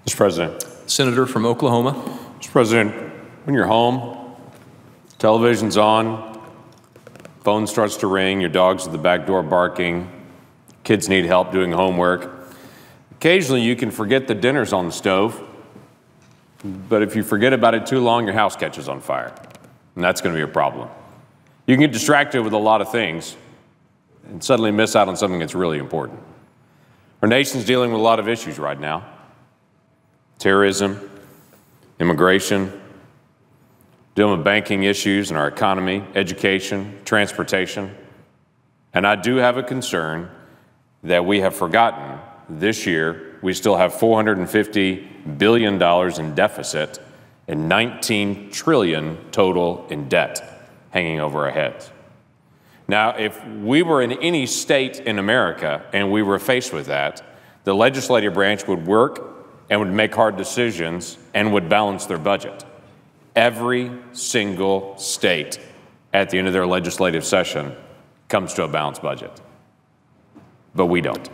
Mr. President. Senator from Oklahoma. Mr. President, when you're home, television's on, phone starts to ring, your dog's at the back door barking, kids need help doing homework. Occasionally you can forget the dinner's on the stove, but if you forget about it too long, your house catches on fire, and that's going to be a problem. You can get distracted with a lot of things and suddenly miss out on something that's really important. Our nation's dealing with a lot of issues right now. Terrorism, immigration, dealing with banking issues in our economy, education, transportation. And I do have a concern that we have forgotten this year we still have $450 billion in deficit and $19 trillion total in debt hanging over our heads. Now, if we were in any state in America and we were faced with that, the legislative branch would work and would make hard decisions and would balance their budget. Every single state at the end of their legislative session comes to a balanced budget. But we don't.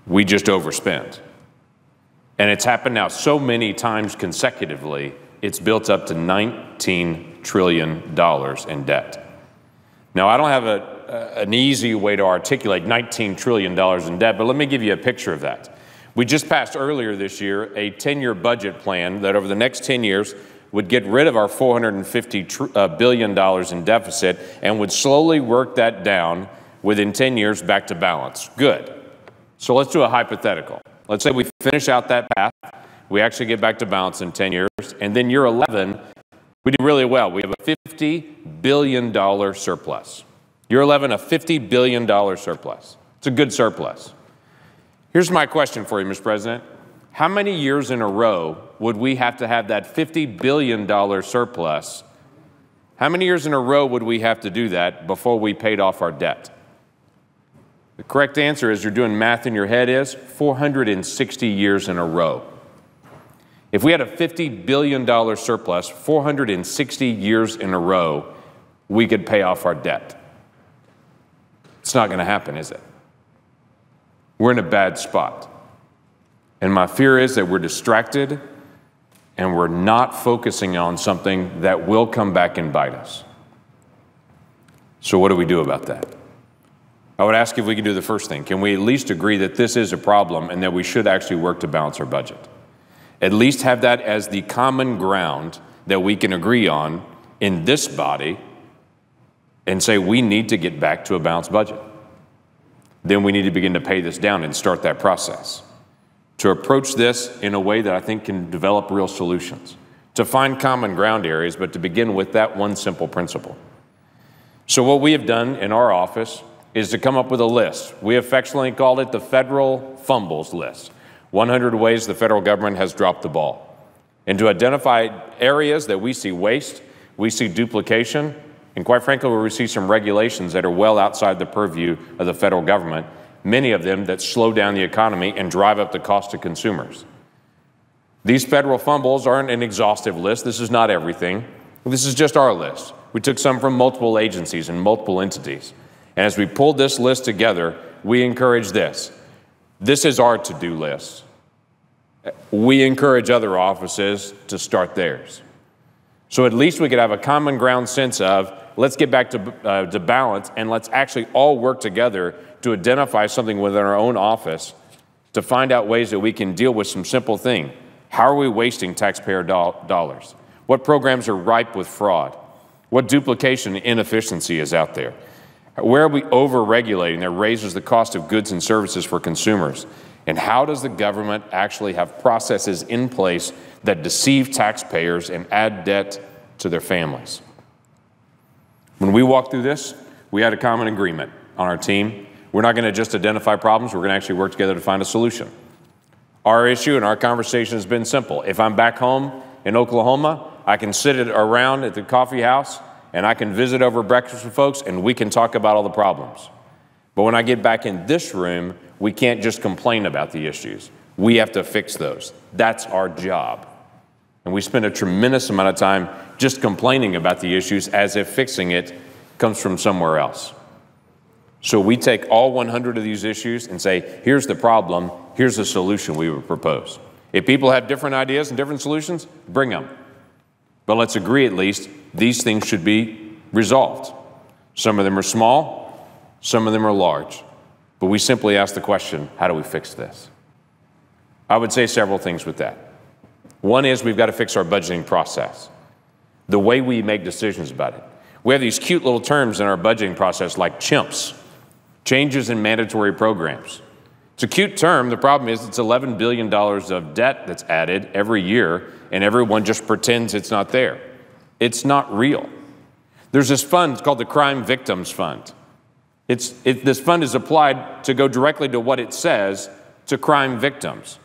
We just overspend. And it's happened now so many times consecutively, it's built up to $19 trillion in debt. Now, I don't have an easy way to articulate $19 trillion in debt, but let me give you a picture of that. We just passed earlier this year a 10-year budget plan that over the next 10 years would get rid of our $450 billion in deficit and would slowly work that down within 10 years back to balance. Good. So let's do a hypothetical. Let's say we finish out that path, we actually get back to balance in 10 years, and then year 11, we do really well. We have a $50 billion surplus. Year 11, a $50 billion surplus. It's a good surplus. Here's my question for you, Mr. President. How many years in a row would we have to have that $50 billion surplus? How many years in a row would we have to do that before we paid off our debt? The correct answer, as you're doing math in your head, is 460 years in a row. If we had a $50 billion surplus, 460 years in a row, we could pay off our debt. It's not going to happen, is it? We're in a bad spot. And my fear is that we're distracted and we're not focusing on something that will come back and bite us. So what do we do about that? I would ask if we can do the first thing. Can we at least agree that this is a problem and that we should actually work to balance our budget? At least have that as the common ground that we can agree on in this body and say we need to get back to a balanced budget. Then we need to begin to pay this down and start that process. To approach this in a way that I think can develop real solutions. To find common ground areas, but to begin with that one simple principle. So what we have done in our office is to come up with a list. We affectionately called it the Federal Fumbles list. 100 ways the federal government has dropped the ball. And to identify areas that we see waste, we see duplication, and quite frankly, we see some regulations that are well outside the purview of the federal government, many of them that slow down the economy and drive up the cost to consumers. These federal fumbles aren't an exhaustive list. This is not everything. This is just our list. We took some from multiple agencies and multiple entities. And as we pulled this list together, we encourage this. This is our to-do list. We encourage other offices to start theirs. So at least we could have a common ground sense of, let's get back to balance, and let's actually all work together to identify something within our own office to find out ways that we can deal with some simple thing. How are we wasting taxpayer dollars? What programs are ripe with fraud? What duplication and inefficiency is out there? Where are we over-regulating that raises the cost of goods and services for consumers? And how does the government actually have processes in place that deceive taxpayers and add debt to their families? When we walked through this, we had a common agreement on our team. We're not going to just identify problems, we're going to actually work together to find a solution. Our issue and our conversation has been simple. If I'm back home in Oklahoma, I can sit around at the coffee house and I can visit over breakfast with folks and we can talk about all the problems. But when I get back in this room, we can't just complain about the issues. We have to fix those. That's our job. And we spend a tremendous amount of time just complaining about the issues as if fixing it comes from somewhere else. So we take all 100 of these issues and say, here's the problem, here's the solution we would propose. If people have different ideas and different solutions, bring them. But let's agree at least these things should be resolved. Some of them are small, some of them are large. But we simply ask the question, how do we fix this? I would say several things with that. One is we've got to fix our budgeting process, the way we make decisions about it. We have these cute little terms in our budgeting process like CHIMPs, changes in mandatory programs. It's a cute term. The problem is it's $11 billion of debt that's added every year, and everyone just pretends it's not there. It's not real. There's this fund, it's called the Crime Victims Fund. This fund is applied to go directly to what it says, to crime victims.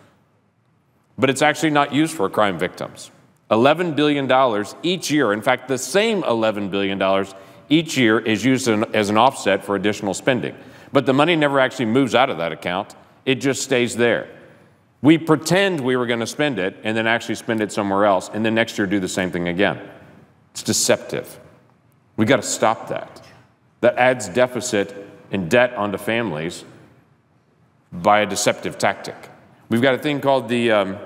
But it's actually not used for crime victims. $11 billion each year, in fact, the same $11 billion each year is used as an offset for additional spending. But the money never actually moves out of that account. It just stays there. We pretend we were going to spend it and then actually spend it somewhere else, and then next year do the same thing again. It's deceptive. We've got to stop that. That adds deficit and debt onto families by a deceptive tactic. We've got a thing called the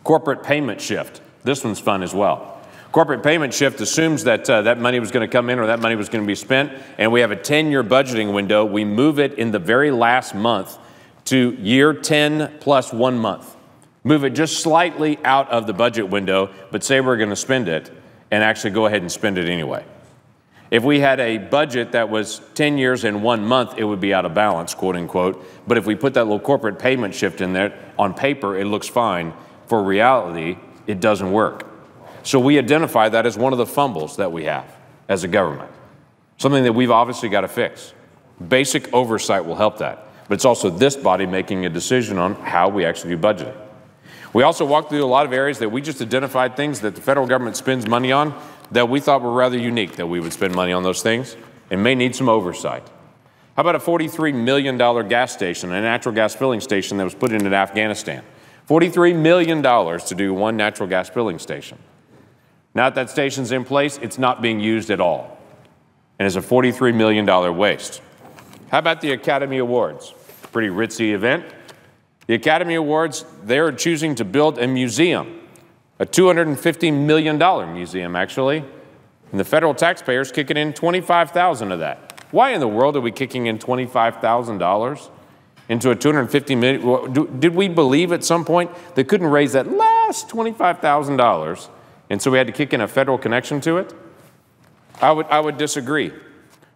corporate payment shift. This one's fun as well. Corporate payment shift assumes that that money was going to come in or that money was going to be spent, and we have a 10-year budgeting window. We move it in the very last month to year 10 plus 1 month. Move it just slightly out of the budget window, but say we're going to spend it and actually go ahead and spend it anyway. If we had a budget that was 10 years and 1 month, it would be out of balance, quote unquote. But if we put that little corporate payment shift in there, on paper, it looks fine. For reality, it doesn't work. So we identify that as one of the fumbles that we have as a government, something that we've obviously got to fix. Basic oversight will help that, but it's also this body making a decision on how we actually do budgeting. We also walked through a lot of areas that we just identified things that the federal government spends money on that we thought were rather unique that we would spend money on those things and may need some oversight. How about a $43 million gas station, a natural gas filling station that was put in Afghanistan? $43 million to do one natural gas filling station. Now that station's in place, it's not being used at all. And it's a $43 million waste. How about the Academy Awards? Pretty ritzy event. The Academy Awards, they're choosing to build a museum, a $250 million museum, actually. And the federal taxpayers kicking in $25,000 of that. Why in the world are we kicking in $25,000 into a $250 million? Did we believe at some point they couldn't raise that last $25,000, and so we had to kick in a federal connection to it? I would disagree.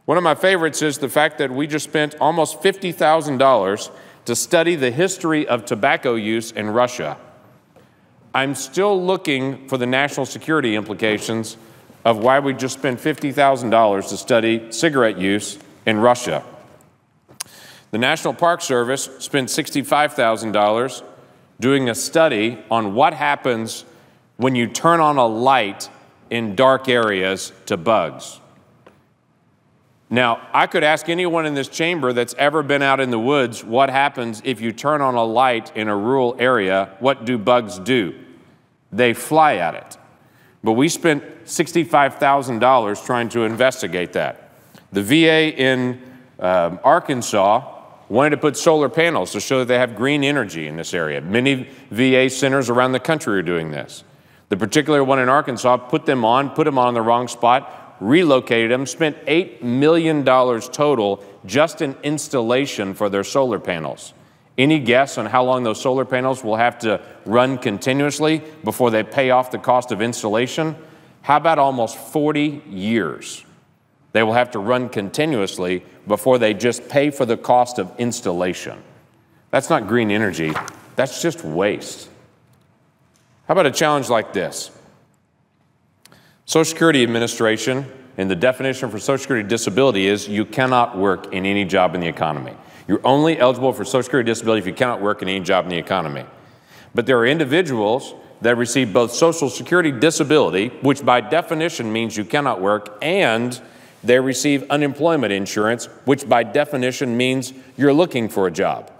One of my favorites is the fact that we just spent almost $50,000 to study the history of tobacco use in Russia. I'm still looking for the national security implications of why we just spent $50,000 to study cigarette use in Russia. The National Park Service spent $65,000 doing a study on what happens when you turn on a light in dark areas to bugs. Now, I could ask anyone in this chamber that's ever been out in the woods what happens if you turn on a light in a rural area. What do bugs do? They fly at it. But we spent $65,000 trying to investigate that. The VA in Arkansas wanted to put solar panels to show that they have green energy in this area. Many VA centers around the country are doing this. The particular one in Arkansas put them on the wrong spot, relocated them, spent $8 million total just in installation for their solar panels. Any guess on how long those solar panels will have to run continuously before they pay off the cost of installation? How about almost 40 years? They will have to run continuously before they just pay for the cost of installation. That's not green energy, that's just waste. How about a challenge like this? Social Security Administration, and the definition for Social Security disability is you cannot work in any job in the economy. You're only eligible for Social Security disability if you cannot work in any job in the economy. But there are individuals that receive both Social Security disability, which by definition means you cannot work, and they receive unemployment insurance, which by definition means you're looking for a job.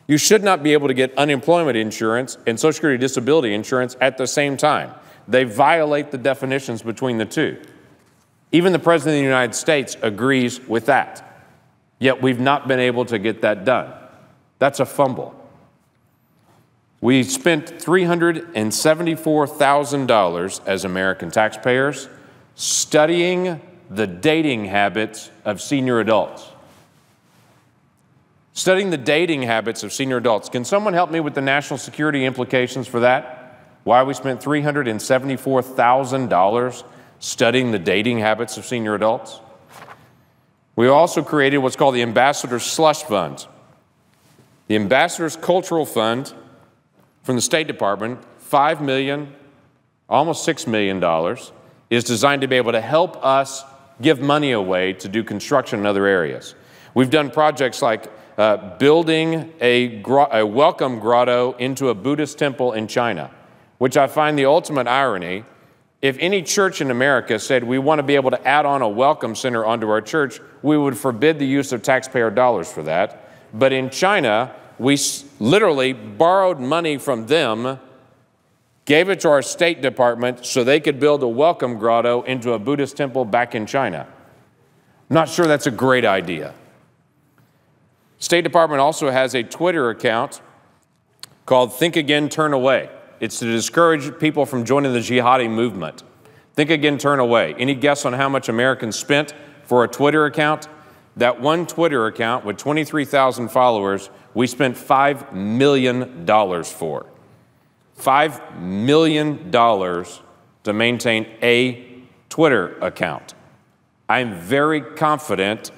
You should not be able to get unemployment insurance and Social Security disability insurance at the same time. They violate the definitions between the two. Even the President of the United States agrees with that. Yet we've not been able to get that done. That's a fumble. We spent $374,000 as American taxpayers studying the dating habits of senior adults. Studying the dating habits of senior adults. Can someone help me with the national security implications for that? Why we spent $374,000 studying the dating habits of senior adults? We also created what's called the Ambassador's Slush Fund. The Ambassador's Cultural Fund from the State Department, $5 million, almost $6 million, is designed to be able to help us give money away to do construction in other areas. We've done projects like building a welcome grotto into a Buddhist temple in China, which I find the ultimate irony. If any church in America said we want to be able to add on a welcome center onto our church, we would forbid the use of taxpayer dollars for that. But in China, we literally borrowed money from them, gave it to our State Department so they could build a welcome grotto into a Buddhist temple back in China. I'm not sure that's a great idea. State Department also has a Twitter account called Think Again, Turn Away. It's to discourage people from joining the jihadi movement. Think Again, Turn Away. Any guess on how much Americans spent for a Twitter account? That one Twitter account with 23,000 followers, we spent $5 million for. $5 million to maintain a Twitter account. I'm very confident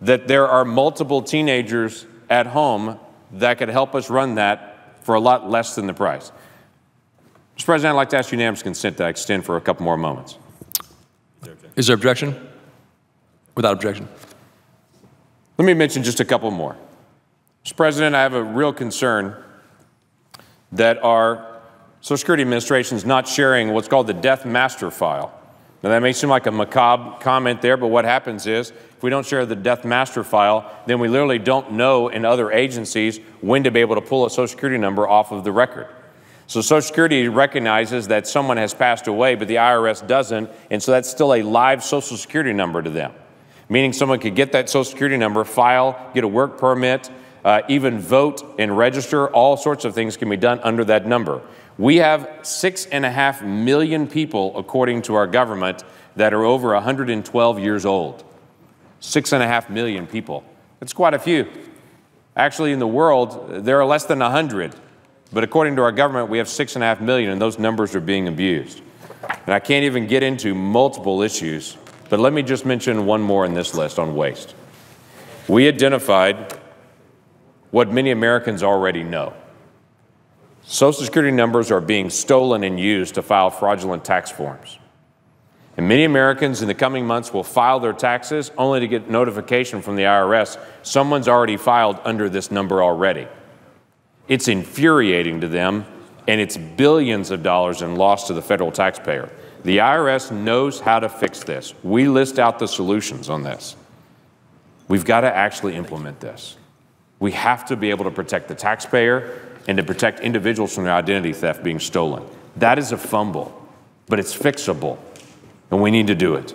that there are multiple teenagers at home that could help us run that for a lot less than the price. Mr. President, I'd like to ask unanimous consent that I extend for a couple more moments. Is there objection? Without objection. Let me mention just a couple more. Mr. President, I have a real concern that our Social Security Administration is not sharing what's called the death master file. Now, that may seem like a macabre comment there, but what happens is, if we don't share the death master file, then we literally don't know in other agencies when to be able to pull a Social Security number off of the record. So Social Security recognizes that someone has passed away, but the IRS doesn't, and so that's still a live Social Security number to them, meaning someone could get that Social Security number, file, get a work permit, even vote and register. All sorts of things can be done under that number. We have 6.5 million people, according to our government, that are over 112 years old. 6.5 million people. That's quite a few. Actually, in the world, there are less than 100. But according to our government, we have 6.5 million, and those numbers are being abused. And I can't even get into multiple issues, but let me just mention one more in this list on waste. We identified what many Americans already know. Social Security numbers are being stolen and used to file fraudulent tax forms. And many Americans in the coming months will file their taxes only to get notification from the IRS, someone's already filed under this number already. It's infuriating to them, and it's billions of dollars in loss to the federal taxpayer. The IRS knows how to fix this. We list out the solutions on this. We've got to actually implement this. We have to be able to protect the taxpayer and to protect individuals from their identity theft being stolen. That is a fumble, but it's fixable, and we need to do it.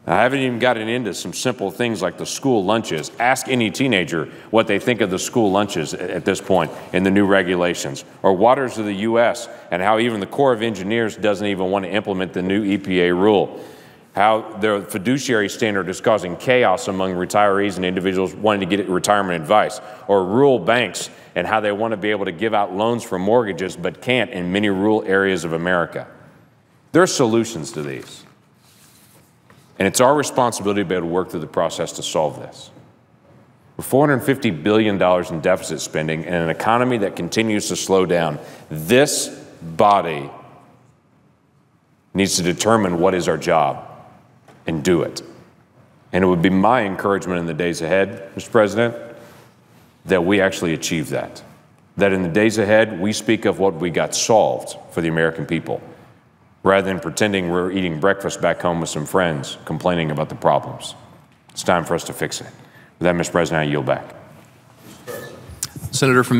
I haven't even gotten into some simple things like the school lunches. Ask any teenager what they think of the school lunches at this point in the new regulations, or waters of the U.S. and how even the Corps of Engineers doesn't even want to implement the new EPA rule. How the fiduciary standard is causing chaos among retirees and individuals wanting to get retirement advice, or rural banks and how they want to be able to give out loans for mortgages but can't in many rural areas of America. There are solutions to these. And it's our responsibility to be able to work through the process to solve this. With $450 billion in deficit spending and an economy that continues to slow down, this body needs to determine what is our job and do it. And it would be my encouragement in the days ahead, Mr. President, that we actually achieve that. That in the days ahead, we speak of what we got solved for the American people, rather than pretending we're eating breakfast back home with some friends complaining about the problems. It's time for us to fix it. With that, Mr. President, I yield back. Senator from Mississippi.